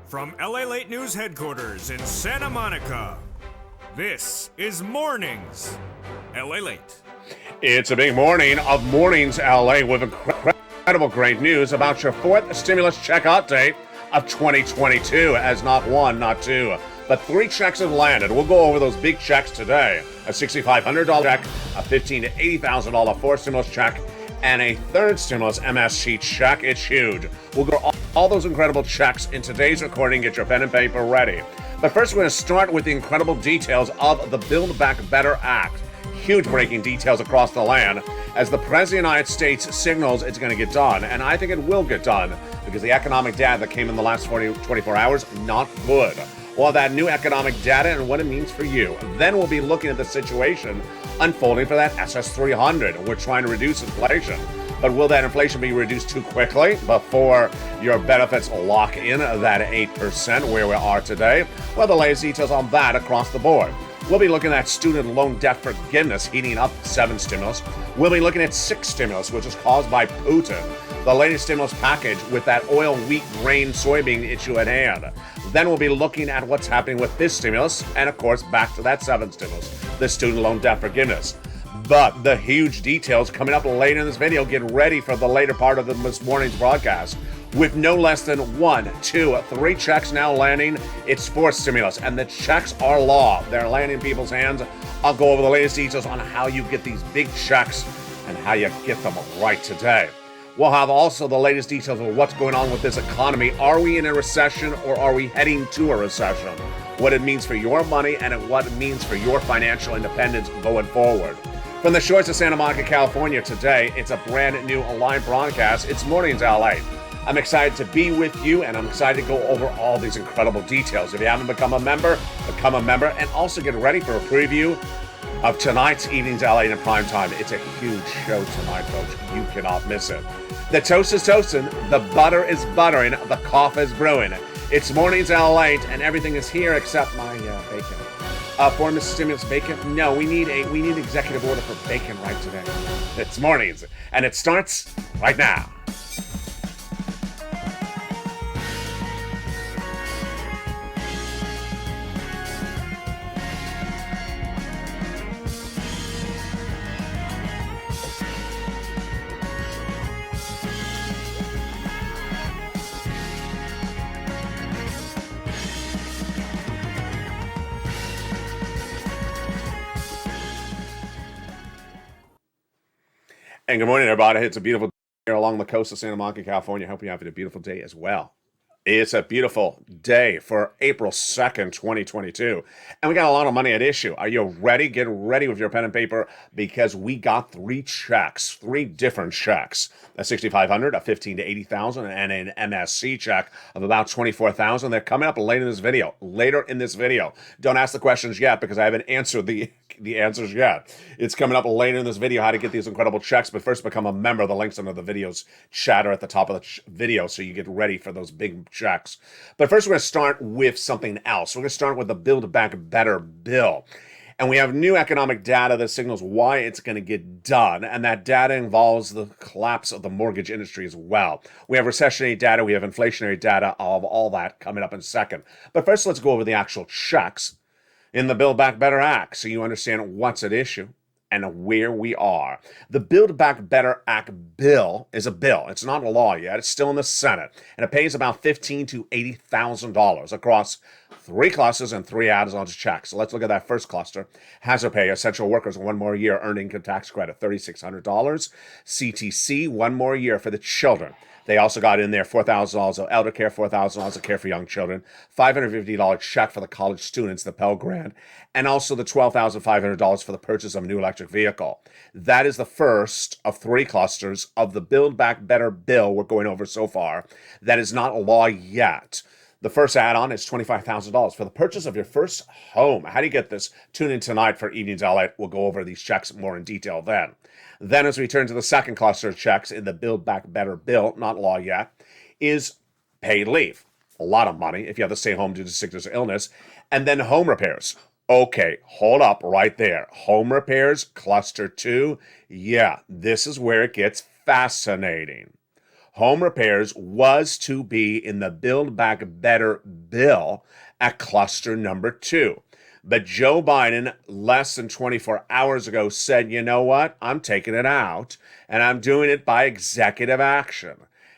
From LALATE News headquarters in Santa Monica, this is Mornings LALATE. It's a big morning of Mornings LA with incredible great news about your fourth stimulus check update of 2022, as not one, not two, but three checks have landed. We'll go over those big checks today. A $6,500 check, a $15,000 to $80,000 fourth stimulus check, and a third stimulus MSC check. It's huge. We'll go all those incredible checks in today's recording. Get your pen and paper ready. But first, we're going to start with the incredible details of the Build Back Better Act. Huge breaking details across the land as the President of the United States signals it's going to get done. And I think it will get done because the economic data that came in the last 24 hours, not good. We'll have that new economic data and what it means for you. Then we'll be looking at the situation unfolding for that SS300. We're trying to reduce inflation. But will that inflation be reduced too quickly before your benefits lock in that 8% where we are today? Well, the latest details on that across the board. We'll be looking at student loan debt forgiveness heating up 7 stimulus. We'll be looking at 6 stimulus, which is caused by Putin. The latest stimulus package with that oil, wheat, grain, soybean issue at hand. Then we'll be looking at what's happening with this stimulus, and of course, back to that 7 stimulus, the student loan debt forgiveness. But the huge details coming up later in this video. Get ready for the later part of this morning's broadcast. With no less than 1, 2, 3 checks now landing, it's 4th stimulus, and the checks are law. They're landing in people's hands. I'll go over the latest details on how you get these big checks and how you get them right today. We'll have also the latest details of what's going on with this economy. Are we in a recession or are we heading to a recession? What it means for your money and what it means for your financial independence going forward. From the shores of Santa Monica, California today, it's a brand new live broadcast. It's Mornings LA. I'm excited to be with you, and I'm excited to go over all these incredible details. If you haven't become a member, and also get ready for a preview of tonight's Evenings LA in prime time. It's a huge show tonight, folks. You cannot miss it. The toast is toasting, the butter is buttering, the coffee is brewing. It's Mornings LA, and everything is here except my bacon. For Mrs. Stimulus bacon? No, we need executive order for bacon right today. It's Mornings, and it starts right now. And good morning, everybody. It's a beautiful day here along the coast of Santa Monica, California. I hope you're having a beautiful day as well. It's a beautiful day for April 2nd, 2022. And we got a lot of money at issue. Are you ready? Get ready with your pen and paper because we got 3 checks, 3 different checks. A $6,500, a $15,000 to $80,000, and an MSC check of about $24,000. They're coming up later in this video. Don't ask the questions yet because I haven't answered the answers yet. It's coming up later in this video how to get these incredible checks, but first become a member. The links under the video's chatter at the top of the video so you get ready for those big checks. But first we're going to start with something else. We're going to start with the Build Back Better bill. And we have new economic data that signals why it's going to get done. And that data involves the collapse of the mortgage industry as well. We have recessionary data. We have inflationary data of all that coming up in a second. But first, let's go over the actual checks in the Build Back Better Act so you understand what's at issue and where we are. The Build Back Better Act bill is a bill. It's not a law yet. It's still in the Senate. And it pays about $15,000 to $80,000 across 3 clusters and 3 add-on checks. So let's look at that first cluster. Hazard pay, essential workers, 1 more year earned income tax credit, $3,600. CTC, 1 more year for the children. They also got in there $4,000 of elder care, $4,000 of care for young children, $550 check for the college students, the Pell Grant, and also the $12,500 for the purchase of a new electric vehicle. That is the first of 3 clusters of the Build Back Better bill we're going over so far. That is not a law yet. The first add-on is $25,000 for the purchase of your first home. How do you get this? Tune in tonight for Evenings LA. We'll go over these checks more in detail then. Then as we turn to the second cluster of checks in the Build Back Better bill, not law yet, is paid leave. A lot of money if you have to stay home due to sickness or illness. And then home repairs. Okay, hold up right there. Home repairs, cluster 2. Yeah, this is where it gets fascinating. home repairs was to be in the Build Back Better bill at cluster number 2. But Joe Biden, less than 24 hours ago, said, you know what? I'm taking it out, and I'm doing it by executive action.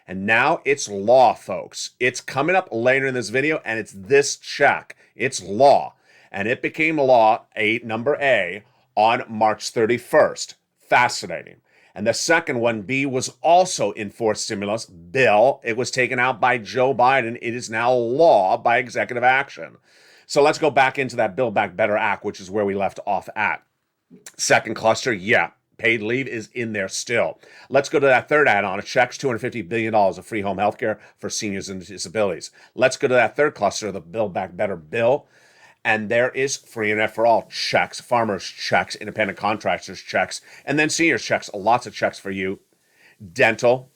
And now it's law, folks. It's coming up later in this video, and it's this check. It's law. And it became law, number A, on March 31st. Fascinating. And the second one, B, was also enforced stimulus bill. It was taken out by Joe Biden. It is now law by executive action. So let's go back into that Build Back Better Act, which is where we left off at. Second cluster, yeah, paid leave is in there still. Let's go to that third add-on. It checks $250 billion of free home health care for seniors and disabilities. Let's go to that third cluster, the Build Back Better bill. And there is free internet for all checks, farmers checks, independent contractors checks, and then seniors checks, lots of checks for you. Dental,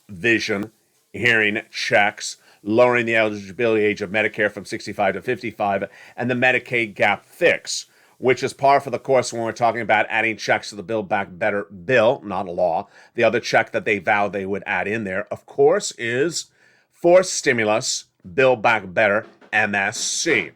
vision, hearing checks, lowering the eligibility age of Medicare from 65 to 55, and the Medicaid gap fix, which is par for the course when we're talking about adding checks to the Build Back Better bill, not a law. The other check that they vowed they would add in there, of course, is forced stimulus, Build Back Better, MSC.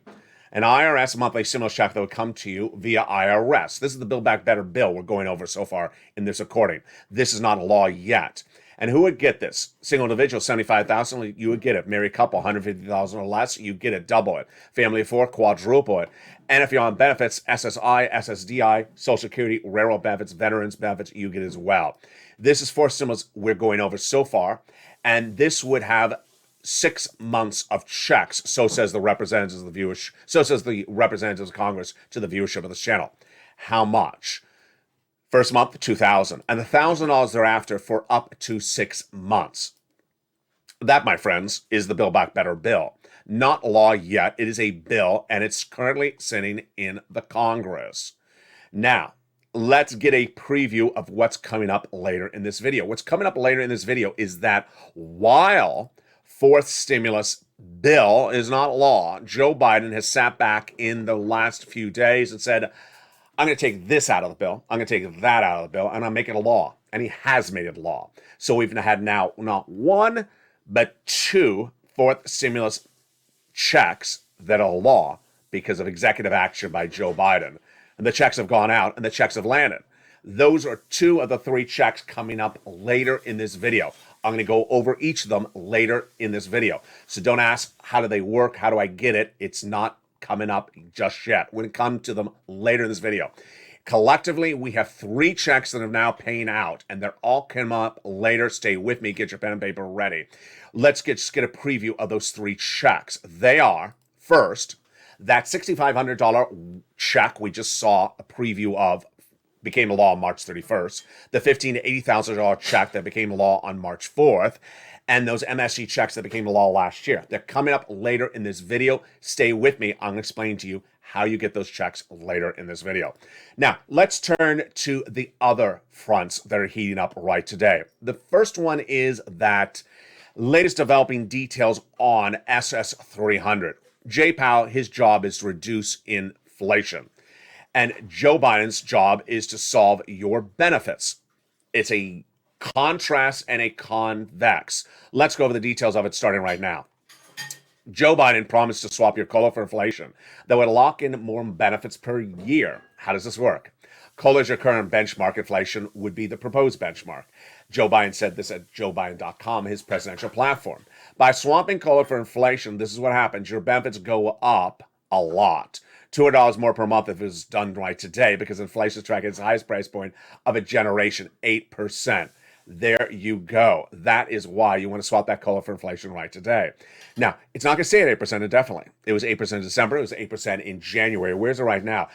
An IRS monthly stimulus check that would come to you via IRS. This is the Build Back Better bill we're going over so far in this recording. This is not a law yet. And who would get this? Single individual, $75,000, you would get it. Married couple, $150,000 or less, you get it, double it. Family of 4, quadruple it. And if you're on benefits, SSI, SSDI, Social Security, railroad benefits, veterans benefits, you get as well. This is forced stimulus we're going over so far. And this would have 6 months of checks, so says the representatives of the viewers, so says the representatives of Congress to the viewership of this channel. How much? First month, $2,000, and $1,000 thereafter for up to 6 months. That, my friends, is the Build Back Better bill. Not law yet. It is a bill, and it's currently sitting in the Congress. Now, let's get a preview of what's coming up later in this video. What's coming up later in this video is that while fourth stimulus bill is not law, Joe Biden has sat back in the last few days and said, I'm going to take this out of the bill, I'm going to take that out of the bill, and I'll make it a law. And he has made it law. So we've had now not one, but 2 fourth stimulus checks that are law because of executive action by Joe Biden. And the checks have gone out and the checks have landed. Those are 2 of the 3 checks coming up later in this video. I'm going to go over each of them later in this video. So don't ask, how do they work? How do I get it? It's not coming up just yet. We're going to come to them later in this video. Collectively, we have 3 checks that are now paying out, and they're all coming up later. Stay with me. Get your pen and paper ready. Let's just get a preview of those 3 checks. They are, first, that $6,500 check we just saw a preview of became a law on March 31st, the $15,000 to $80,000 check that became a law on March 4th, and those MSC checks that became a law last year. They're coming up later in this video. Stay with me. I'm going to explain to you how you get those checks later in this video. Now, let's turn to the other fronts that are heating up right today. The first one is that latest developing details on SS300. Jay Powell, his job is to reduce inflation. And Joe Biden's job is to solve your benefits. It's a contrast and a convex. Let's go over the details of it starting right now. Joe Biden promised to swap your COLA for inflation that would lock in more benefits per year. How does this work? COLA is your current benchmark. Inflation would be the proposed benchmark. Joe Biden said this at joebiden.com, his presidential platform. By swapping COLA for inflation, this is what happens. Your benefits go up a lot. $200 more per month if it was done right today, because inflation is tracking its highest price point of a generation, 8%. There you go. That is why you want to swap that COLA for inflation right today. Now, it's not going to stay at 8% indefinitely. It was 8% in December. It was 8% in January. Where's it right now?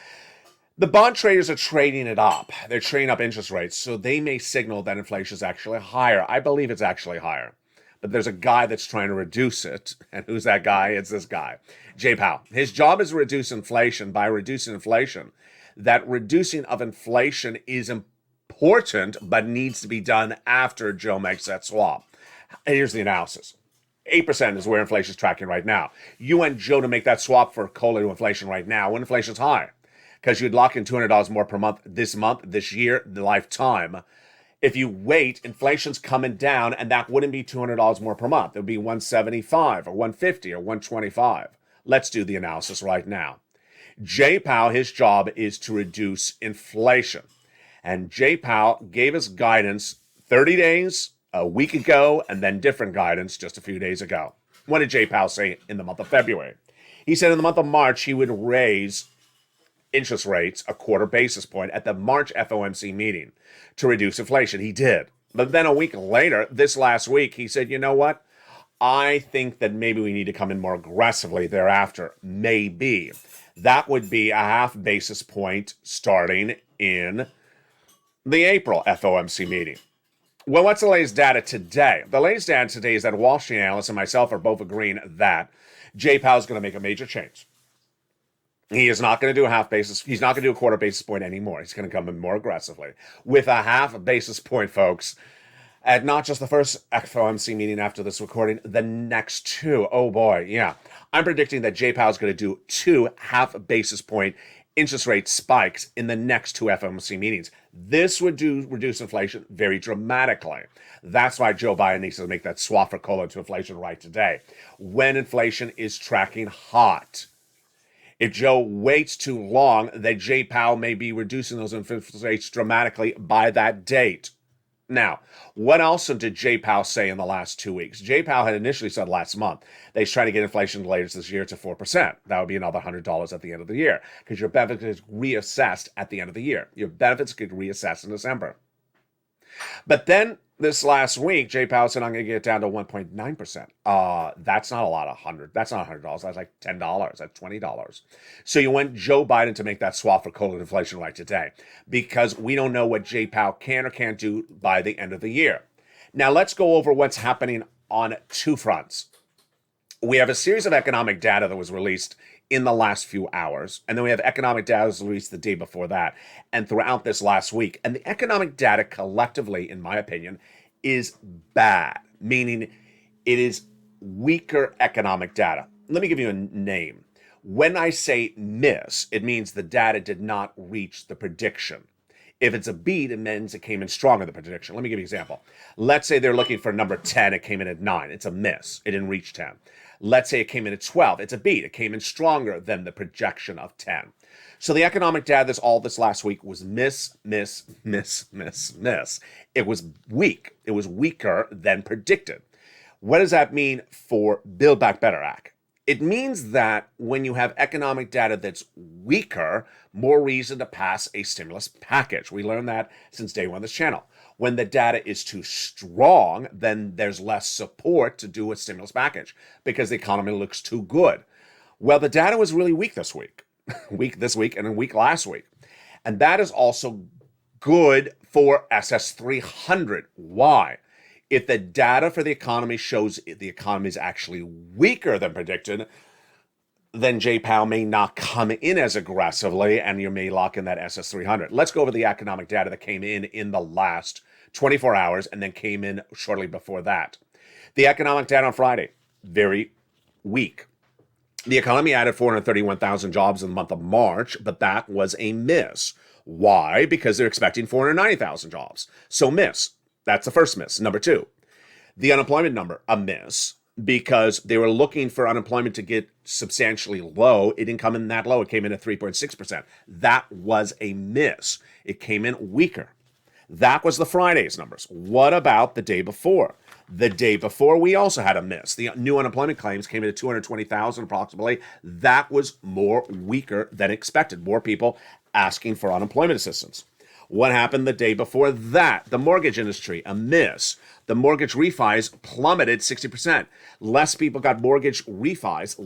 The bond traders are trading it up. They're trading up interest rates, so they may signal that inflation is actually higher. I believe it's actually higher. But there's a guy that's trying to reduce it. And who's that guy? It's this guy, Jay Powell. His job is to reduce inflation. By reducing inflation, that reducing of inflation is important, but needs to be done after Joe makes that swap. Here's the analysis. 8% is where inflation is tracking right now. You want Joe to make that swap for COLA to inflation right now when inflation's high, because you'd lock in $200 more per month, this year, the lifetime. If you wait, inflation's coming down, and that wouldn't be $200 more per month. It would be $175 or $150 or $125. Let's do the analysis right now. Jay Powell, his job is to reduce inflation. And Jay Powell gave us guidance 30 days, a week ago, and then different guidance just a few days ago. What did Jay Powell say in the month of February? He said in the month of March he would raise interest rates a quarter basis point at the March FOMC meeting to reduce inflation. He did. But then a week later, this last week, he said, you know what? I think that maybe we need to come in more aggressively thereafter. Maybe. That would be a half basis point starting in the April FOMC meeting. Well, what's the latest data today? The latest data today is that Wall Street analysts and myself are both agreeing that Jay Powell is going to make a major change. He is not going to do a half basis. He's not going to do a quarter basis point anymore. He's going to come in more aggressively with a half basis point, folks, at not just the first FOMC meeting after this recording, the next two. Oh boy, yeah. I'm predicting that Jay Powell is going to do 2 half basis point interest rate spikes in the next 2 FOMC meetings. This would reduce inflation very dramatically. That's why Joe Biden needs to make that swap for cola to inflation right today, when inflation is tracking hot. If Joe waits too long, then Jay Powell may be reducing those interest rates dramatically by that date. Now, what else did Jay Powell say in the last 2 weeks? Jay Powell had initially said last month that he's trying to get inflation later this year to 4%. That would be another $100 at the end of the year, because your benefit is reassessed at the end of the year. Your benefits get reassessed in December. But then this last week, Jay Powell said, I'm going to get it down to 1.9%. That's not a lot of that's not $100. That's like $10. That's $20. So you want Joe Biden to make that swap for cola inflation right today, because we don't know what Jay Powell can or can't do by the end of the year. Now let's go over what's happening on 2 fronts. We have a series of economic data that was released in the last few hours. And then we have economic data that was released the day before that and throughout this last week. And the economic data collectively, in my opinion, is bad, meaning it is weaker economic data. Let me give you a name. When I say miss, it means the data did not reach the prediction. If it's a beat, it means it came in stronger than the prediction. Let me give you an example. Let's say they're looking for number 10. It came in at 9. It's a miss. It didn't reach 10. Let's say it came in at 12. It's a beat. It came in stronger than the projection of 10. So the economic data all this last week was miss. It was weak. It was weaker than predicted. What does that mean for Build Back Better Act? It means that when you have economic data that's weaker, more reason to pass a stimulus package. We learned that since day one of this channel. When the data is too strong, then there's less support to do a stimulus package because the economy looks too good. Well, the data was really weak this week, this week and a week last week. And that is also good for SS300. Why? If the data for the economy shows the economy is actually weaker than predicted, then Jay Powell may not come in as aggressively and you may lock in that SS300. Let's go over the economic data that came in the last 24 hours and then came in shortly before that. The economic data on Friday, very weak. The economy added 431,000 jobs in the month of March, but that was a miss. Why? Because they're expecting 490,000 jobs. So miss. That's the first miss. Number 2, the unemployment number, a miss, because they were looking for unemployment to get substantially low. It didn't come in that low. It came in at 3.6%. That was a miss. It came in weaker. That was the Friday's numbers. What about the day before? The day before, we also had a miss. The new unemployment claims came in at 220,000 approximately. That was more weaker than expected. More people asking for unemployment assistance. What happened the day before that? The mortgage industry, a miss. The mortgage refis plummeted 60%. Less people got mortgage refis,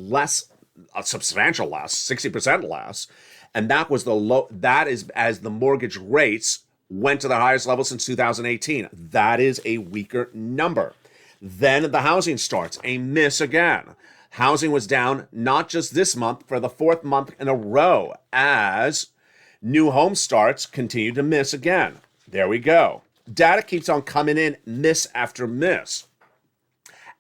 a substantial less, 60% less. And that was the low, that is as the mortgage rates went to the highest level since 2018. That is a weaker number. Then the housing starts, a miss again. Housing was down not just this month, for the 4th month in a row, as new home starts continue to miss again. There we go. Data keeps on coming in, miss after miss.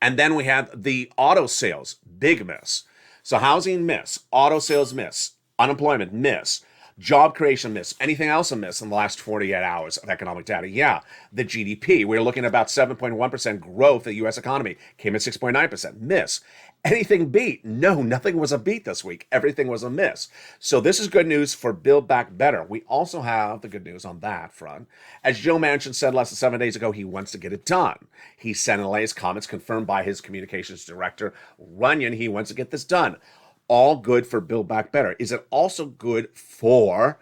And then we have the auto sales, big miss. So housing miss, auto sales miss, unemployment miss. Job creation miss. Anything else a miss in the last 48 hours of economic data? Yeah. The GDP. We're looking at about 7.1% growth of the U.S. economy. Came in 6.9%. Miss. Anything beat? No, nothing was a beat this week. Everything was a miss. So this is good news for Build Back Better. We also have the good news on that front. As Joe Manchin said less than 7 days ago, he wants to get it done. He sent in his comments confirmed by his communications director, Runyon. He wants to get this done. All good for Build Back Better. Is it also good for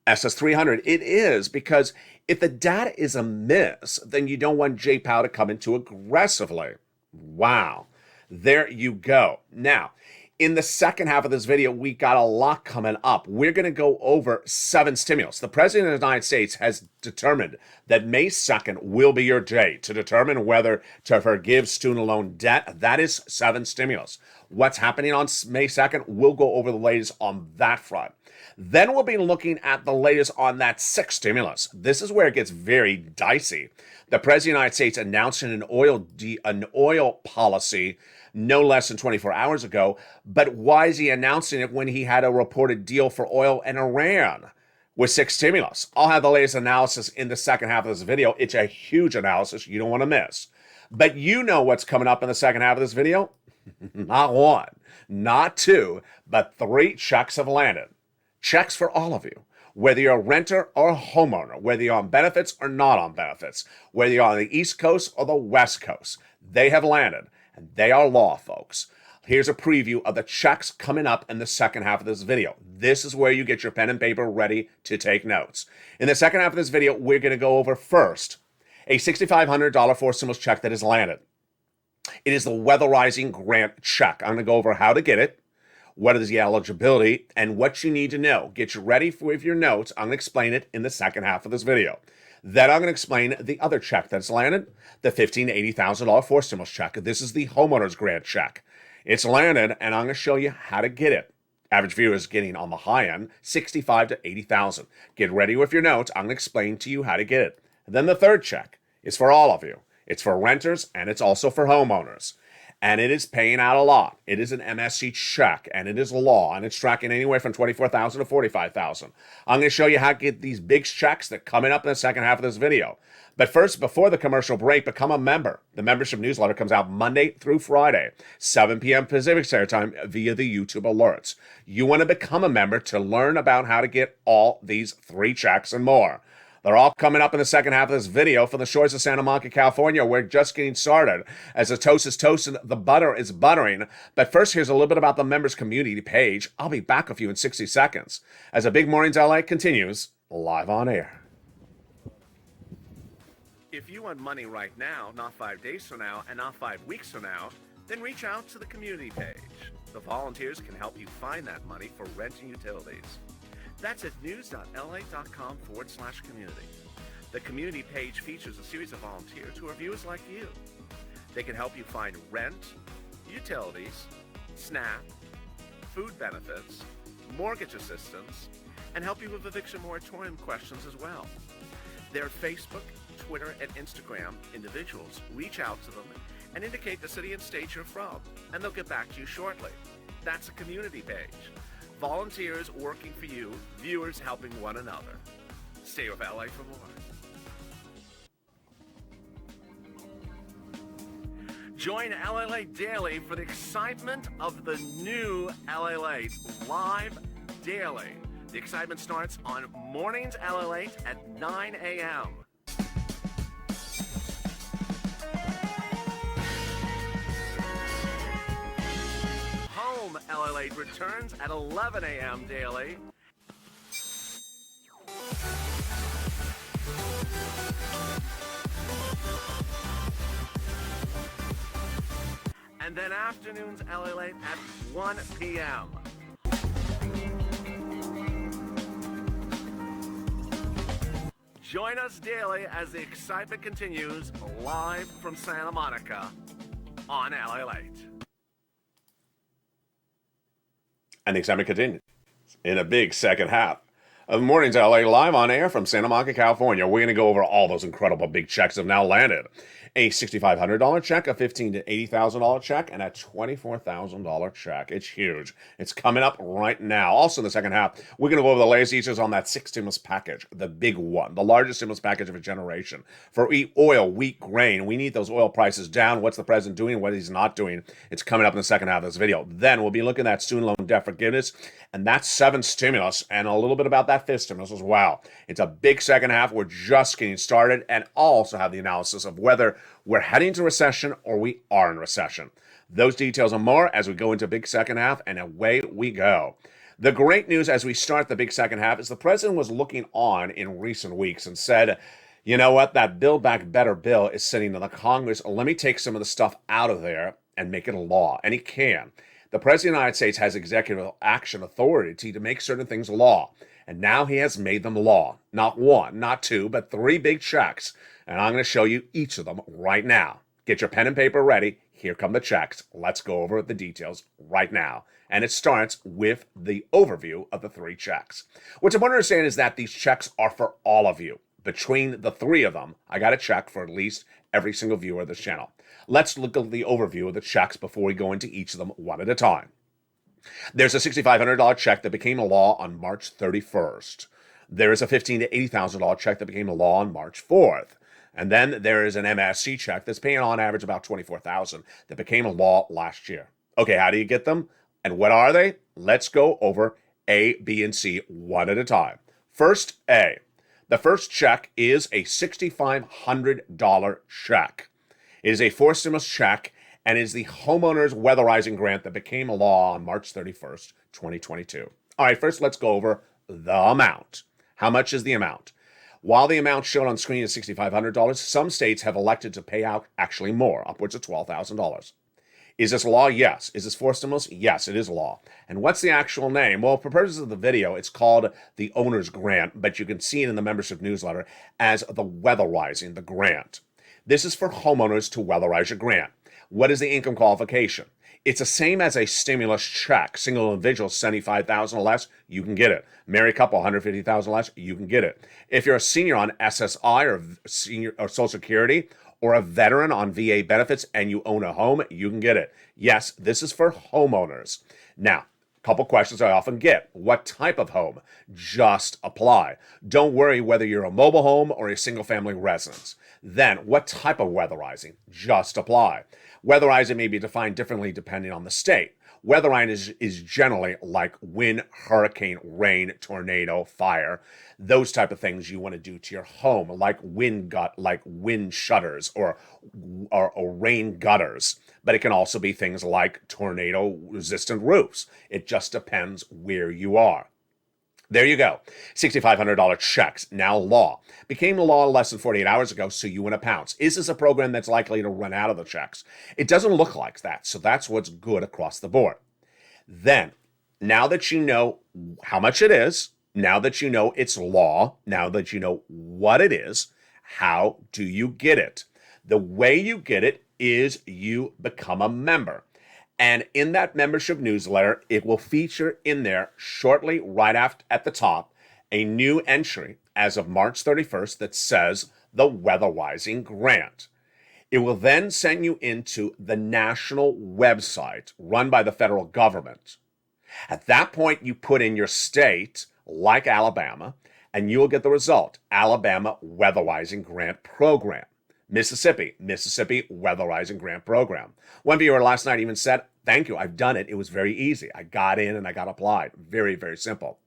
SS300? It is, because if the data is a miss, then you don't want J-Pow to come in too aggressively. Wow. There you go. Now, in the second half of this video, we got a lot coming up. We're going to go over 7 stimulus. The President of the United States has determined that May 2nd will be your day to determine whether to forgive student loan debt. That is 7 stimulus. What's happening on May 2nd? We'll go over the latest on that front. Then we'll be looking at the latest on that 6th stimulus. This is where it gets very dicey. The President of the United States announced an oil policy no less than 24 hours ago. But why is he announcing it when he had a reported deal for oil and Iran with 6 stimulus? I'll have the latest analysis in the second half of this video. It's a huge analysis you don't want to miss. But you know what's coming up in the second half of this video? Not 1, not 2, but 3 checks have landed. Checks for all of you. Whether you're a renter or a homeowner, whether you're on benefits or not on benefits, whether you're on the East Coast or the West Coast, they have landed. And they are law, folks. Here's a preview of the checks coming up in the second half of this video. This is where you get your pen and paper ready to take notes. In the second half of this video, we're going to go over first a $6,500 for stimulus check that has landed. It is the Weatherizing Grant check. I'm going to go over how to get it, what is the eligibility, and what you need to know. Get you ready with your notes. I'm going to explain it in the second half of this video. Then I'm going to explain the other check that's landed, the $15,000 to $80,000 for stimulus check. This is the homeowner's grant check. It's landed, and I'm going to show you how to get it. Average viewer is getting on the high end, $65,000 to $80,000. Get ready with your notes. I'm going to explain to you how to get it. And then the third check is for all of you. It's for renters, and it's also for homeowners. And it is paying out a lot. It is an MSC check, and it is law, and it's tracking anywhere from $24,000 to $45,000. I'm going to show you how to get these big checks that are coming up in the second half of this video. But first, before the commercial break, become a member. The membership newsletter comes out Monday through Friday, 7 p.m. Pacific Standard Time via the YouTube alerts. You want to become a member to learn about how to get all these 3 checks and more. They're all coming up in the second half of this video from the shores of Santa Monica, California. We're just getting started. As the toast is toasting, the butter is buttering. But first, here's a little bit about the members community page. I'll be back with you in 60 seconds as a Big Mornings LA continues live on air. If you want money right now, not 5 days from now, and not 5 weeks from now, then reach out to the community page. The volunteers can help you find that money for rent and utilities. That's at news.la.com/community. The community page features a series of volunteers who are viewers like you. They can help you find rent, utilities, SNAP, food benefits, mortgage assistance, and help you with eviction moratorium questions as well. Their Facebook, Twitter, and Instagram individuals reach out to them and indicate the city and state you're from, and they'll get back to you shortly. That's a community page. Volunteers working for you, viewers helping one another. Stay with LA for more. Join LALATE Daily for the excitement of the new LALATE live daily. The excitement starts on Mornings LALATE at 9 a.m. Home LALATE returns at 11 a.m. daily. And then afternoons LALATE at 1 p.m. Join us daily as the excitement continues live from Santa Monica on LALATE. And the excitement continues in a big second half of Mornings LA, live on air from Santa Monica, California. We're going to go over all those incredible big checks that have now landed. A $6,500 check, a $15,000 to $80,000 check, and a $24,000 check. It's huge. It's coming up right now. Also in the second half, we're going to go over the latest details on that sixth stimulus package, the big one, the largest stimulus package of a generation. For oil, wheat, grain, we need those oil prices down. What's the president doing? What he's not doing? It's coming up in the second half of this video. Then we'll be looking at student loan debt forgiveness, and that's seventh stimulus, and a little bit about that fifth stimulus as well. It's a big second half. We're just getting started, and also have the analysis of whether we're heading to recession or we are in recession. Those details and more as we go into big second half, and away we go. The great news as we start the big second half is the president was looking on in recent weeks and said, you know what, that Build Back Better bill is sitting in the Congress. Let me take some of the stuff out of there and make it a law. And he can. The President of the United States has executive action authority to make certain things law. And now he has made them law. Not one, not two, but three big checks. And I'm going to show you each of them right now. Get your pen and paper ready. Here come the checks. Let's go over the details right now. And it starts with the overview of the three checks. What's important to understand is that these checks are for all of you. Between the three of them, I got a check for at least every single viewer of this channel. Let's look at the overview of the checks before we go into each of them one at a time. There's a $6,500 check that became a law on March 31st. There is a $15,000 to $80,000 check that became a law on March 4th. And then there is an MSC check that's paying on average about $24,000 that became a law last year. Okay, how do you get them? And what are they? Let's go over A, B, and C one at a time. First, A. The first check is a $6,500 check. It is a fourth stimulus check and is the homeowners weatherizing grant that became a law on March 31st, 2022. All right, first let's go over the amount. How much is the amount? While the amount shown on screen is $6,500, some states have elected to pay out actually more, upwards of $12,000. Is this law? Yes. Is this fourth stimulus? Yes, it is law. And what's the actual name? Well, for purposes of the video, it's called the Owner's Grant, but you can see it in the membership newsletter as the Weatherizing the Grant. This is for homeowners to weatherize your grant. What is the income qualification? It's the same as a stimulus check. Single individual, $75,000 or less, you can get it. Married couple, $150,000 less, you can get it. If you're a senior on SSI or senior or Social Security, or a veteran on VA benefits and you own a home, you can get it. Yes, this is for homeowners. Now, a couple questions I often get. What type of home? Just apply. Don't worry whether you're a mobile home or a single family residence. Then, what type of weatherizing? Just apply. Weatherizing may be defined differently depending on the state. Weatherizing is generally like wind, hurricane, rain, tornado, fire, those type of things you want to do to your home, like wind shutters or rain gutters. But it can also be things like tornado-resistant roofs. It just depends where you are. There you go. $6,500 checks, now law. Became a law less than 48 hours ago, so you win a pounce. Is this a program that's likely to run out of the checks? It doesn't look like that, so that's what's good across the board. Then, now that you know how much it is, now that you know it's law, now that you know what it is, how do you get it? The way you get it is you become a member. And in that membership newsletter, it will feature in there shortly right after at the top a new entry as of March 31st that says the Weatherizing Grant. It will then send you into the national website run by the federal government. At that point, you put in your state, like Alabama, and you will get the result, Alabama Weatherizing Grant Program. Mississippi Weatherizing Grant Program. One viewer last night even said, thank you, I've done it. It was very easy. I got in and I got applied. Very, very simple.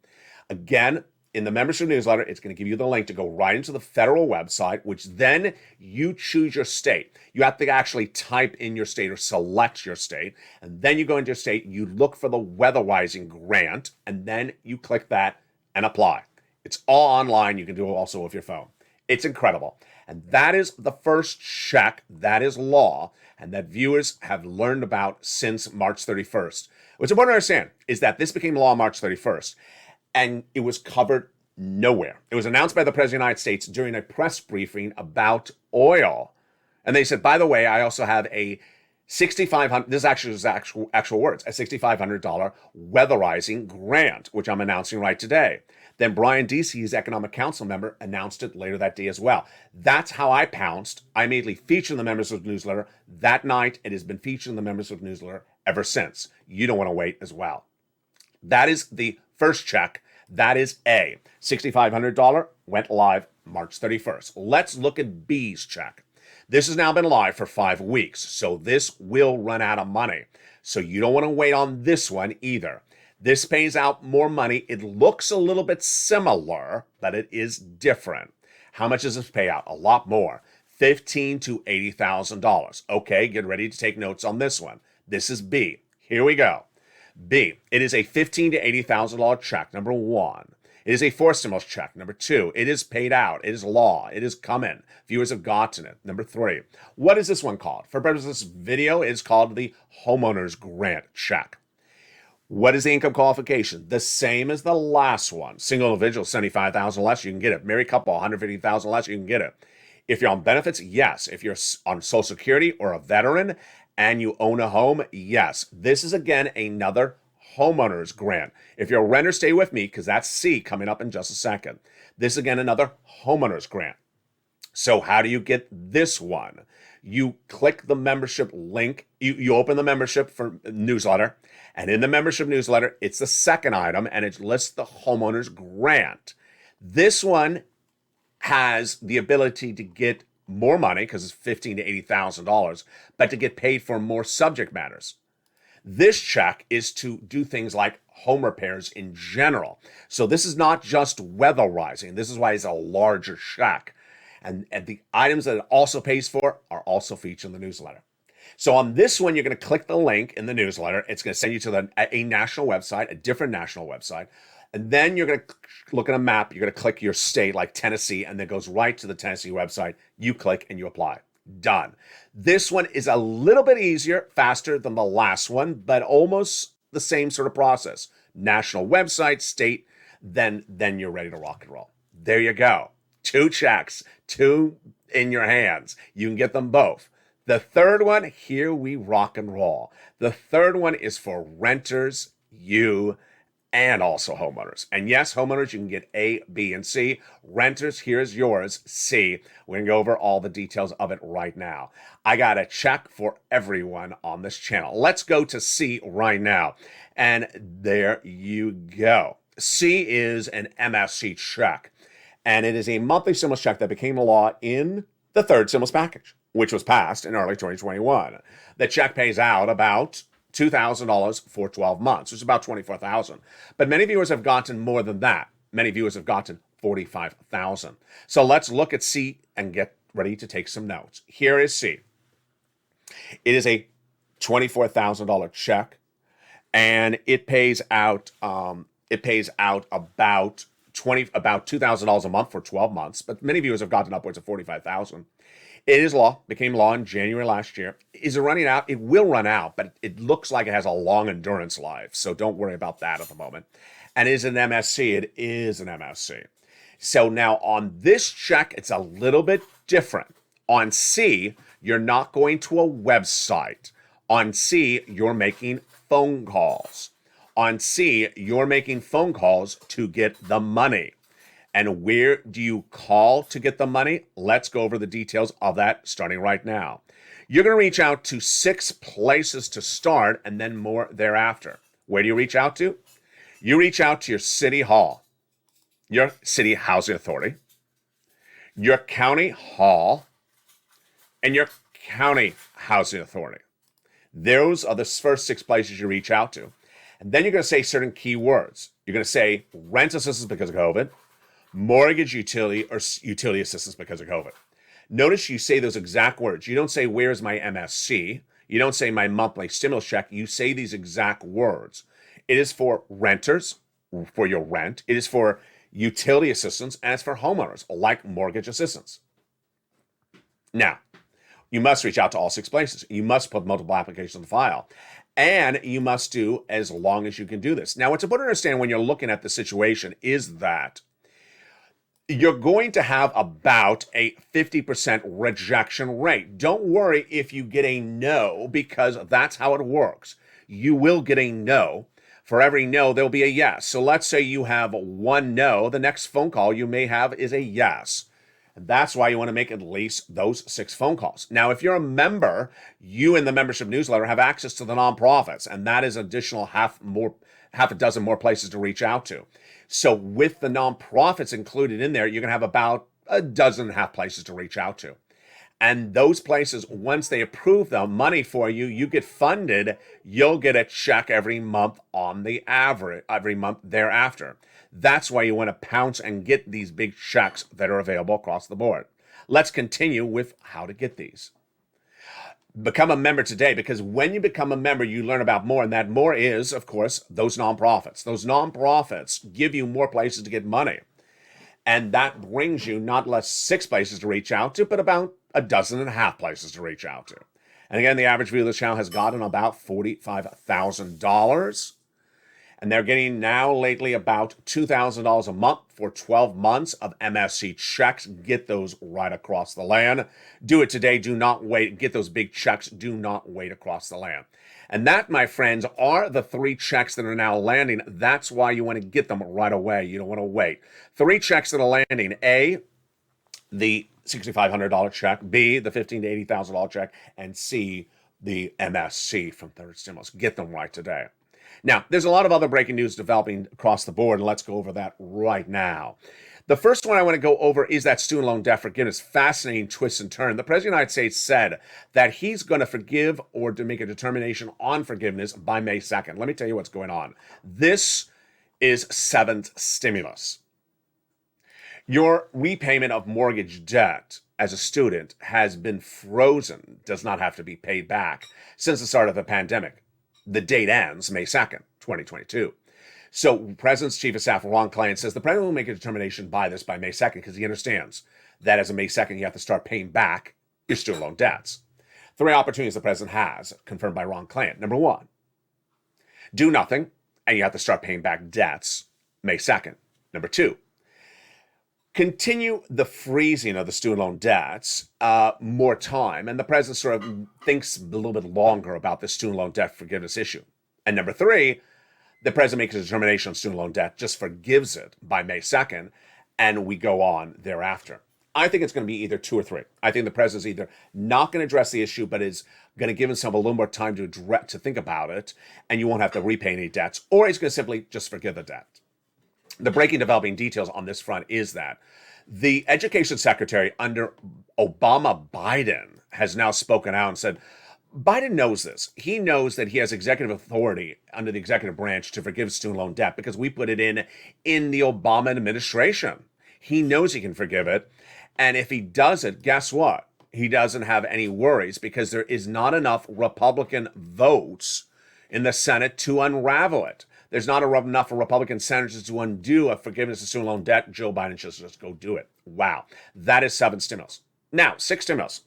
Again, in the membership newsletter, it's going to give you the link to go right into the federal website, which then you choose your state. You have to actually type in your state or select your state. And then you go into your state, you look for the Weatherizing Grant, and then you click that and apply. It's all online. You can do it also with your phone. It's incredible. And that is the first check. That is law. And that viewers have learned about since March 31st. What's important to understand is that this became law on March 31st. And it was covered nowhere. It was announced by the President of the United States during a press briefing about oil. And they said, by the way, I also have a $6,500. This actually is actual words. A $6,500 weatherizing grant, which I'm announcing right today. Then Brian Deasy, his economic council member, announced it later that day as well. That's how I pounced. I immediately featured the members of the newsletter that night. It has been featured in the members of the newsletter ever since. You don't want to wait as well. That is the first check. That is A. $6,500 went live March 31st. Let's look at B's check. This has now been live for 5 weeks, so this will run out of money. So you don't want to wait on this one either. This pays out more money. It looks a little bit similar, but it is different. How much does this pay out? A lot more. $15,000 to $80,000. Okay, get ready to take notes on this one. This is B. Here we go. B, it is a $15,000 to $80,000 check, number one. It is a forced stimulus check, number two. It is paid out. It is law. It is come in. Viewers have gotten it. Number three. What is this one called? For purposes of this video, it is called the homeowner's grant check. What is the income qualification? The same as the last one. Single individual, $75,000 less, you can get it. Married couple, $150,000 less, you can get it. If you're on benefits, yes. If you're on Social Security or a veteran and you own a home, yes. This is, again, another homeowner's grant. If you're a renter, stay with me because that's C coming up in just a second. This is, again, another homeowner's grant. So how do you get this one? You click the membership link. You open the membership for newsletter. And in the membership newsletter, it's the second item, and it lists the homeowner's grant. This one has the ability to get more money because it's $15,000 to $80,000, but to get paid for more subject matters. This check is to do things like home repairs in general. So this is not just weatherizing. This is why it's a larger check. And the items that it also pays for are also featured in the newsletter. So on this one, you're going to click the link in the newsletter. It's going to send you to a national website, a different national website. And then you're going to look at a map. You're going to click your state like Tennessee, and then it goes right to the Tennessee website. You click and you apply. Done. This one is a little bit easier, faster than the last one, but almost the same sort of process. National website, state, then you're ready to rock and roll. There you go. 2 checks, 2 in your hands. You can get them both. The third one, here we rock and roll. The third one is for renters, you, and also homeowners. And yes, homeowners, you can get A, B, and C. Renters, here's yours, C. We're going to go over all the details of it right now. I got a check for everyone on this channel. Let's go to C right now. And there you go. C is an MSC check. And it is a monthly stimulus check that became law in the third stimulus package, which was passed in early 2021. The check pays out about $2,000 for 12 months, which is about $24,000. But many viewers have gotten more than that. Many viewers have gotten $45,000. So let's look at C and get ready to take some notes. Here is C. It is a $24,000 check, and it pays out about $2,000 a month for 12 months, but many viewers have gotten upwards of $45,000. It is law, became law in January last year. Is it running out? It will run out, but it looks like it has a long endurance life, so don't worry about that at the moment. And is it an MSC? It is an MSC. So now on this check, it's a little bit different. On C, you're not going to a website. On C, you're making phone calls. On C, you're making phone calls to get the money. And where do you call to get the money? Let's go over the details of that starting right now. You're going to reach out to 6 places to start and then more thereafter. Where do you reach out to? You reach out to your city hall, your city housing authority, your county hall, and your county housing authority. Those are the first 6 places you reach out to. And then you're going to say certain key words. You're going to say rent assistance because of COVID, mortgage utility, or utility assistance because of COVID. Notice you say those exact words. You don't say, where's my MSC? You don't say my monthly stimulus check. You say these exact words. It is for renters, for your rent. It is for utility assistance, and it's for homeowners, like mortgage assistance. Now, you must reach out to all 6 places. You must put multiple applications in the file. And you must do as long as you can do this. Now, what's important to understand when you're looking at the situation is that you're going to have about a 50% rejection rate. Don't worry if you get a no, because that's how it works. You will get a no. For every no, there'll be a yes. So let's say you have one no. The next phone call you may have is a yes. And that's why you want to make at least those 6 phone calls. Now, if you're a member, you in the membership newsletter have access to the nonprofits, and that is additional half a dozen more places to reach out to. So with the nonprofits included in there, you're going to have about a dozen and a half places to reach out to. And those places, once they approve the money for you, you get funded, you'll get a check every month on the average, every month thereafter. That's why you want to pounce and get these big checks that are available across the board. Let's continue with how to get these. Become a member today, because when you become a member, you learn about more, and that more is, of course, those nonprofits. Those nonprofits give you more places to get money. And that brings you not less 6 places to reach out to, but about a dozen and a half places to reach out to. And again, the average view of the channel has gotten about $45,000. And they're getting now lately about $2,000 a month for 12 months of MSC checks. Get those right across the land. Do it today. Do not wait. Get those big checks. Do not wait across the land. And that, my friends, are the 3 checks that are now landing. That's why you want to get them right away. You don't want to wait. 3 checks that are landing. A, the $6,500 check. B, the $15,000 to $80,000 check. And C, the MSC from third stimulus. Get them right today. Now, there's a lot of other breaking news developing across the board, and let's go over that right now. The first one I want to go over is that student loan debt forgiveness. Fascinating twist and turn. The President of the United States said that he's going to forgive or to make a determination on forgiveness by May 2nd. Let me tell you what's going on. This is 7th stimulus. Your repayment of mortgage debt as a student has been frozen, does not have to be paid back since the start of the pandemic. The date ends May 2nd, 2022. So President's Chief of Staff, Ron Klain, says the President will make a determination by May 2nd, because he understands that as of May 2nd, you have to start paying back your student loan debts. 3 opportunities the President has, confirmed by Ron Klain. Number 1, do nothing, and you have to start paying back debts May 2nd. Number 2, continue the freezing of the student loan debts more time, and the President sort of thinks a little bit longer about the student loan debt forgiveness issue. And number 3, the President makes a determination on student loan debt, just forgives it by May 2nd, and we go on thereafter. I think it's going to be either 2 or 3. I think the President's either not going to address the issue, but is going to give himself a little more time to think about it, and you won't have to repay any debts, or he's going to simply just forgive the debt. The breaking developing details on this front is that the education secretary under Obama Biden has now spoken out and said, Biden knows this. He knows that he has executive authority under the executive branch to forgive student loan debt because we put it in the Obama administration. He knows he can forgive it. And if he does it, guess what? He doesn't have any worries because there is not enough Republican votes in the Senate to unravel it. There's not enough Republican senators to undo a forgiveness of student loan debt. Joe Biden should just go do it. Wow. That is 7 stimulus. Now, 6 stimulus.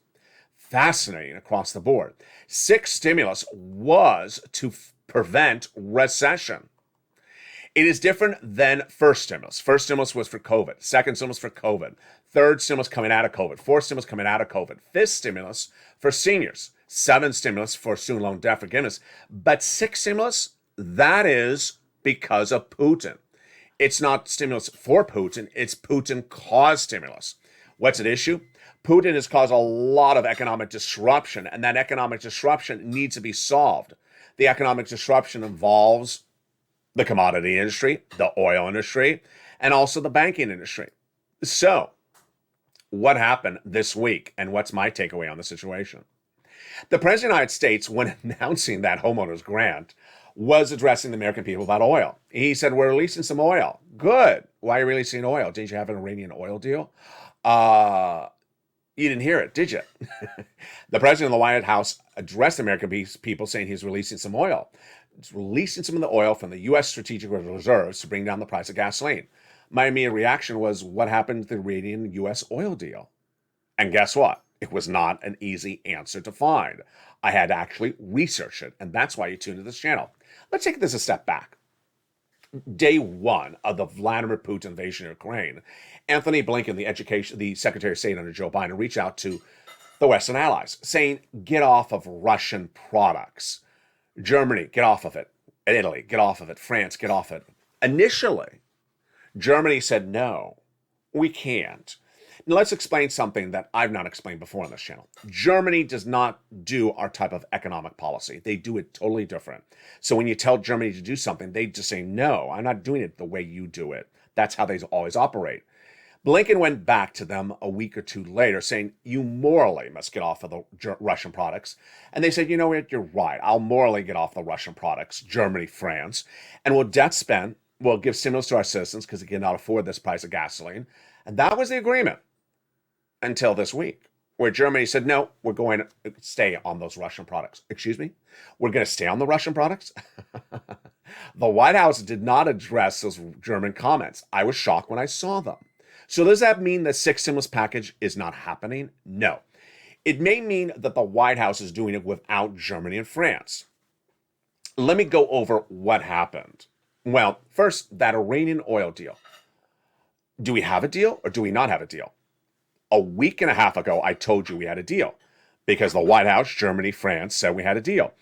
Fascinating across the board. 6 stimulus was to prevent recession. It is different than first stimulus. First stimulus was for COVID. Second stimulus for COVID. Third stimulus coming out of COVID. Fourth stimulus coming out of COVID. 5th stimulus for seniors. 7th stimulus for student loan debt forgiveness. But 6 stimulus, that is because of Putin. It's not stimulus for Putin. It's Putin-caused stimulus. What's at issue? Putin has caused a lot of economic disruption, and that economic disruption needs to be solved. The economic disruption involves the commodity industry, the oil industry, and also the banking industry. So, what happened this week, and what's my takeaway on the situation? The President of the United States, when announcing that homeowners grant, was addressing the American people about oil. He said, we're releasing some oil. Good. Why are you releasing oil? Didn't you have an Iranian oil deal? You didn't hear it, did you? The president of the White House addressed the American people saying he's releasing some oil. He's releasing some of the oil from the U.S. strategic reserves to bring down the price of gasoline. My immediate reaction was, what happened to the Iranian U.S. oil deal? And guess what? It was not an easy answer to find. I had to actually research it, and that's why you tune to this channel. Let's take this a step back. day one of the Vladimir Putin invasion of Ukraine, Anthony Blinken, the Secretary of State under Joe Biden, reached out to the Western allies saying, get off of Russian products. Germany, get off of it. Italy, get off of it. France, get off it. Initially, Germany said, no, we can't. Now, let's explain something that I've not explained before on this channel. Germany does not do our type of economic policy. They do it totally different. So when you tell Germany to do something, they just say, no, I'm not doing it the way you do it. That's how they always operate. Blinken went back to them a week or two later saying, you morally must get off of the Russian products. And they said, you know what, you're right. I'll morally get off the Russian products, Germany, France, and we'll debt spend, we'll give stimulus to our citizens because they cannot afford this price of gasoline. And that was the agreement until this week, where Germany said, no, we're going to stay on those Russian products. Excuse me? We're going to stay on the Russian products? The White House did not address those German comments. I was shocked when I saw them. So does that mean the sixth stimulus package is not happening? No. It may mean that the White House is doing it without Germany and France. Let me go over what happened. Well, first, that Iranian oil deal. Do we have a deal or do we not have a deal? A week and a half ago, I told you we had a deal because the White House, Germany, France said we had a deal.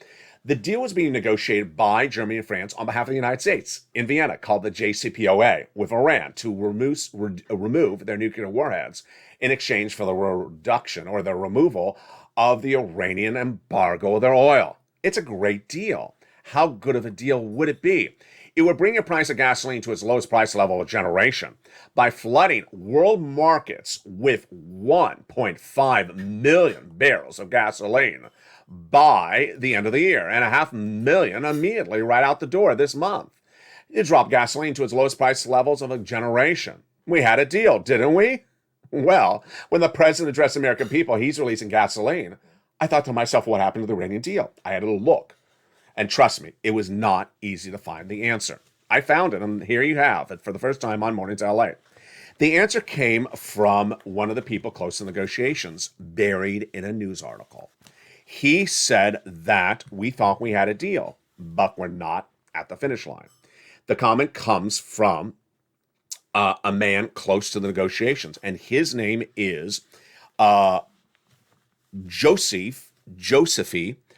The deal was being negotiated by Germany and France on behalf of the United States in Vienna, called the JCPOA, with Iran to remove their nuclear warheads in exchange for the reduction or the removal of the Iranian embargo of their oil. It's a great deal. How good of a deal would it be? It would bring the price of gasoline to its lowest price level of generation by flooding world markets with 1.5 million barrels of gasoline by the end of the year, and 500,000 immediately right out the door this month. It dropped gasoline to its lowest price levels of a generation. We had a deal, didn't we? Well, when the president addressed the American people, he's releasing gasoline. I thought to myself, what happened to the Iranian deal? I had a look. And trust me, it was not easy to find the answer. I found it, and here you have it for the first time on Mornings LA. The answer came from one of the people close to negotiations, buried in a news article. He said that we thought we had a deal, but we're not at the finish line. The comment comes from a man close to the negotiations, and his name is Joseph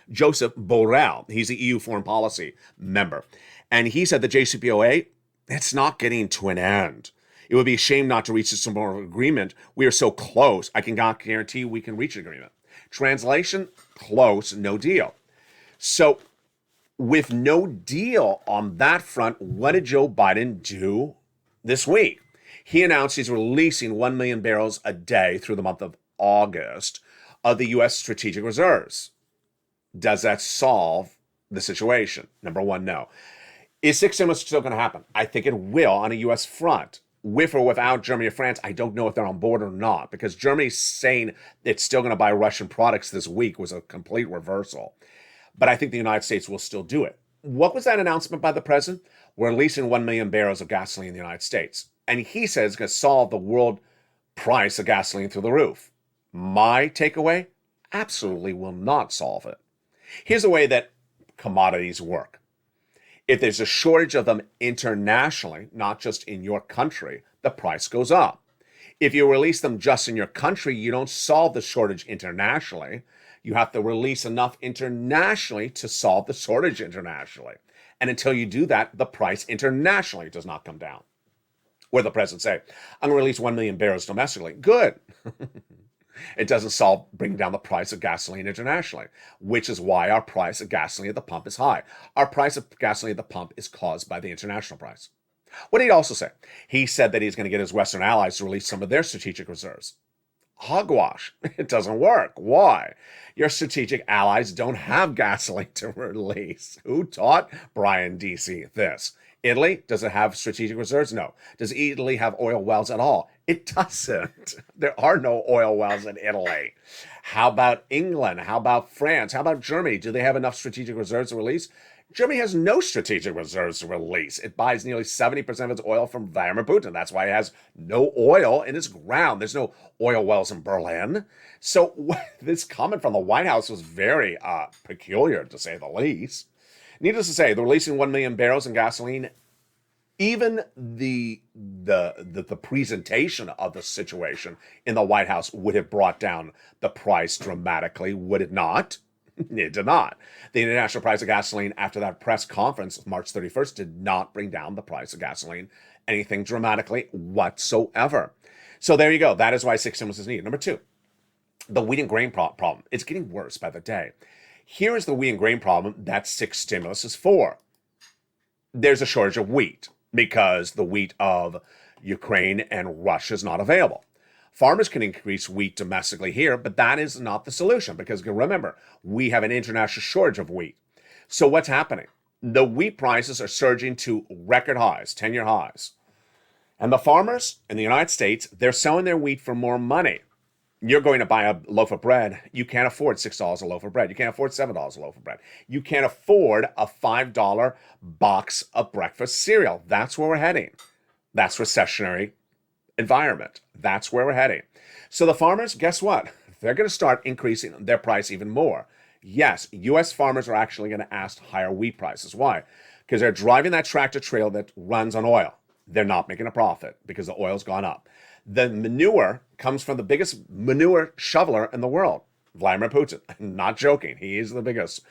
Borrell. He's the EU foreign policy member. And he said the JCPOA, it's not getting to an end. It would be a shame not to reach a similar agreement. We are so close. I cannot guarantee we can reach an agreement. Translation, close, no deal. So with no deal on that front, what did Joe Biden do this week? He announced he's releasing 1 million barrels a day through the month of August of the U.S. strategic reserves. Does that solve the situation? Number one, no. Is sixth stimulus still going to happen? I think it will on a U.S. front. With or without Germany or France, I don't know if they're on board or not, because Germany's saying it's still going to buy Russian products this week was a complete reversal. But I think the United States will still do it. What was that announcement by the president? We're releasing 1 million barrels of gasoline in the United States. And he says it's going to solve the world price of gasoline through the roof. My takeaway? Absolutely will not solve it. Here's the way that commodities work. If there's a shortage of them internationally, not just in your country, the price goes up. If you release them just in your country, you don't solve the shortage internationally. You have to release enough internationally to solve the shortage internationally. And until you do that, the price internationally does not come down. Where the president say, I'm going to release 1 million barrels domestically. Good. It doesn't bring down the price of gasoline internationally, which is why our price of gasoline at the pump is high. Our price of gasoline at the pump is caused by the international price. What did he also say? He said that he's going to get his Western allies to release some of their strategic reserves. Hogwash. It doesn't work. Why? Your strategic allies don't have gasoline to release. Who taught Brian D.C. this? Italy, does it have strategic reserves? No. Does Italy have oil wells at all? It doesn't. There are no oil wells in Italy. How about England? How about France? How about Germany? Do they have enough strategic reserves to release? Germany has no strategic reserves to release. It buys nearly 70% of its oil from Vladimir Putin. That's why it has no oil in its ground. There's no oil wells in Berlin. So this comment from the White House was very peculiar, to say the least. Needless to say, the releasing 1 million barrels in gasoline Even the presentation of the situation in the White House would have brought down the price dramatically, would it not? It did not. The international price of gasoline after that press conference, March 31st, did not bring down the price of gasoline anything dramatically whatsoever. So there you go. That is why 6 stimulus is needed. Number 2, the wheat and grain problem. It's getting worse by the day. Here is the wheat and grain problem that 6 stimulus is for. There's a shortage of wheat because the wheat of Ukraine and Russia is not available. Farmers can increase wheat domestically here, but that is not the solution because remember, we have an international shortage of wheat. So what's happening? The wheat prices are surging to record highs, 10-year highs. And the farmers in the United States, they're selling their wheat for more money. You're going to buy a loaf of bread. You can't afford $6 a loaf of bread. You can't afford $7 a loaf of bread. You can't afford a $5 box of breakfast cereal. That's where we're heading. That's recessionary environment. That's where we're heading. So the farmers, guess what? They're going to start increasing their price even more. Yes, U.S. farmers are actually going to ask higher wheat prices. Why? Because they're driving that tractor trailer that runs on oil. They're not making a profit because the oil's gone up. The manure comes from the biggest manure shoveler in the world, Vladimir Putin. Not joking. He is the biggest.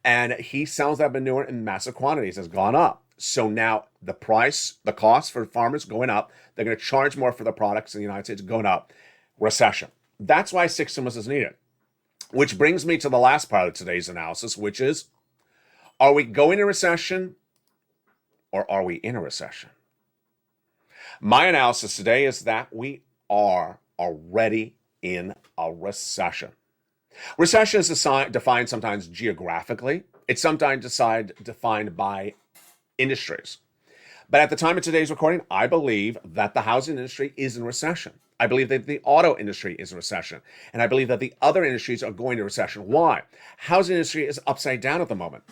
And he sells that manure in massive quantities. Has gone up. So now the cost for farmers going up. They're going to charge more for the products in the United States going up. Recession. That's why 6 stimulus is needed. Which brings me to the last part of today's analysis, which is, are we going to recession or are we in a recession? My analysis today is that we are already in a recession. Recession is defined sometimes geographically. It's sometimes defined by industries. But at the time of today's recording, I believe that the housing industry is in recession. I believe that the auto industry is in recession. And I believe that the other industries are going to recession. Why? Housing industry is upside down at the moment.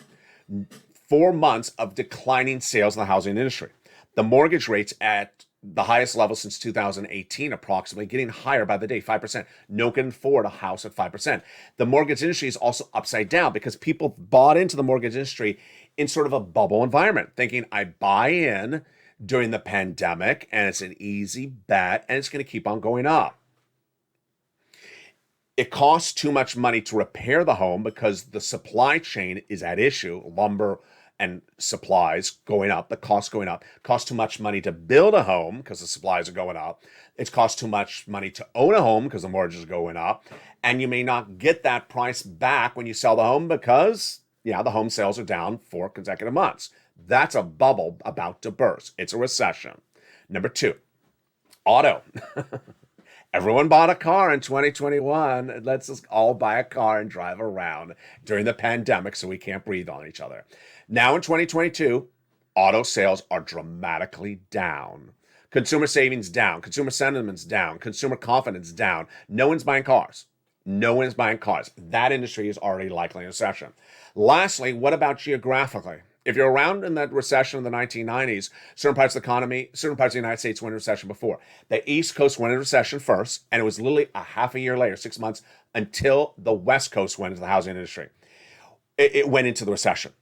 4 months of declining sales in the housing industry. The mortgage rates at the highest level since 2018, approximately, getting higher by the day, 5%. No one can afford a house at 5%. The mortgage industry is also upside down because people bought into the mortgage industry in sort of a bubble environment, thinking I buy in during the pandemic and it's an easy bet and it's going to keep on going up. It costs too much money to repair the home because the supply chain is at issue. Lumber and supplies going up, the cost going up. Costs too much money to build a home because the supplies are going up. It costs too much money to own a home because the mortgage is going up. And you may not get that price back when you sell the home because, the home sales are down 4 consecutive months. That's a bubble about to burst. It's a recession. Number 2, auto. Everyone bought a car in 2021. Let's just all buy a car and drive around during the pandemic so we can't breathe on each other. Now in 2022, auto sales are dramatically down. Consumer savings down. Consumer sentiments down. Consumer confidence down. No one's buying cars. No one's buying cars. That industry is already likely in recession. Lastly, what about geographically? If you're around in that recession in the 1990s, certain parts of the economy, certain parts of the United States went into recession before. The East Coast went into recession first, and it was literally a half a year later, 6 months, until the West Coast went into the housing industry. It went into the recession.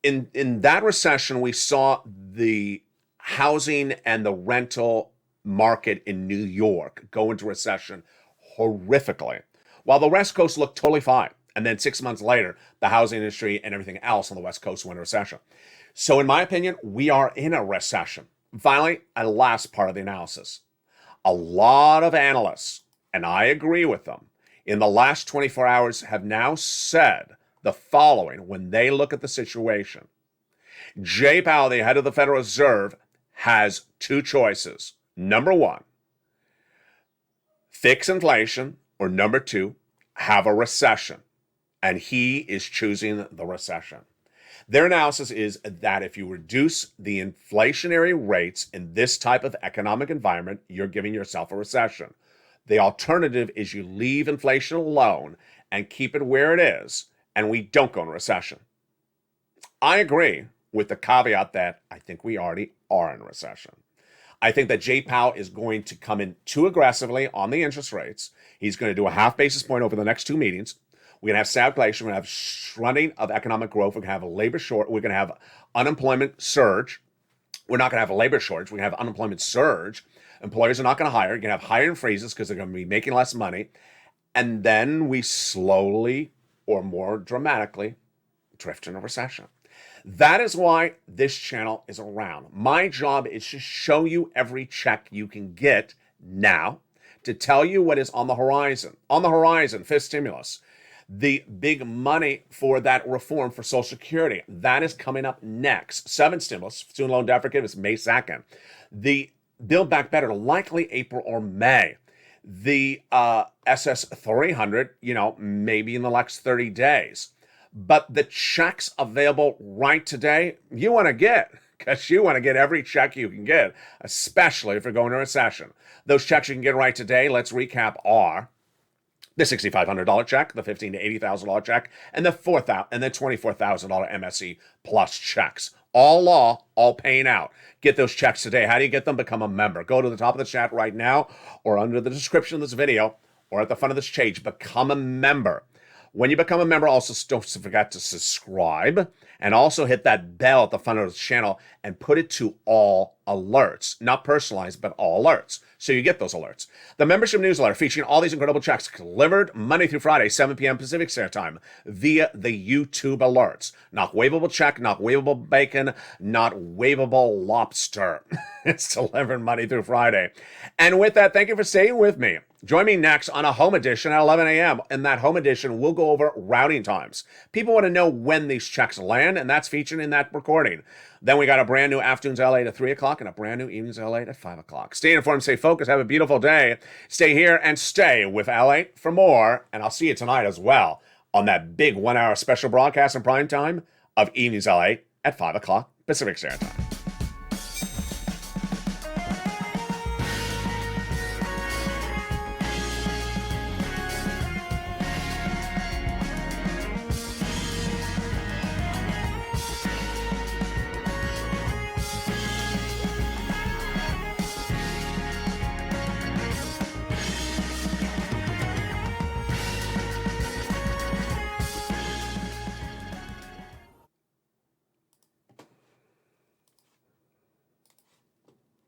In that recession, we saw the housing and the rental market in New York go into recession horrifically, while the West Coast looked totally fine. And then 6 months later, the housing industry and everything else on the West Coast went into recession. So in my opinion, we are in a recession. Finally, a last part of the analysis. A lot of analysts, and I agree with them, in the last 24 hours have now said the following when they look at the situation. Jay Powell, the head of the Federal Reserve, has 2 choices. Number 1, fix inflation, or number 2, have a recession. And he is choosing the recession. Their analysis is that if you reduce the inflationary rates in this type of economic environment, you're giving yourself a recession. The alternative is you leave inflation alone and keep it where it is, and we don't go in recession. I agree with the caveat that I think we already are in recession. I think that Jay Powell is going to come in too aggressively on the interest rates. He's going to do a half basis point over the next 2 meetings. We're going to have stagflation. We're going to have shunting of economic growth. We're going to have a labor short. We're going to have unemployment surge. We're not going to have a labor shortage. We're going to have unemployment surge. Employers are not going to hire. You're going to have hiring freezes because they're going to be making less money. And then we slowly, or more dramatically, drift in a recession. That is why this channel is around. My job is to show you every check you can get now, to tell you what is on the horizon. On the horizon, fifth stimulus. The big money for that reform for Social Security. That is coming up next. Seventh stimulus, student loan debt forgiveness, May 2nd. The Build Back Better, likely April or May. The SS 300, maybe in the next 30 days. But the checks available right today, you want to get, because you want to get every check you can get, especially if you're going to a recession. Those checks you can get right today, let's recap, are the $6,500 check, the $15,000 to $80,000 check, and the $4,000 and the $24,000 MSE plus checks. All law, all paying out. Get those checks today. How do you get them? Become a member. Go to the top of the chat right now, or under the description of this video, or at the front of this page. Become a member. When you become a member, also don't forget to subscribe, and also hit that bell at the front of the channel and put it to all alerts. Not personalized, but all alerts. So you get those alerts. The membership newsletter featuring all these incredible checks delivered Monday through Friday, 7 p.m. Pacific Standard Time via the YouTube alerts. Not waivable check, not waivable bacon, not waivable lobster. It's delivered Monday through Friday. And with that, thank you for staying with me. Join me next on a home edition at 11 a.m. In that home edition, we'll go over routing times. People want to know when these checks land, and that's featured in that recording. Then we got a brand new Afternoons LA at 3 o'clock and a brand new Evenings LA at 5 o'clock. Stay informed, stay focused, have a beautiful day. Stay here and stay with LA for more. And I'll see you tonight as well on that big 1 hour special broadcast in prime time of Evenings LA at 5 o'clock Pacific Standard Time.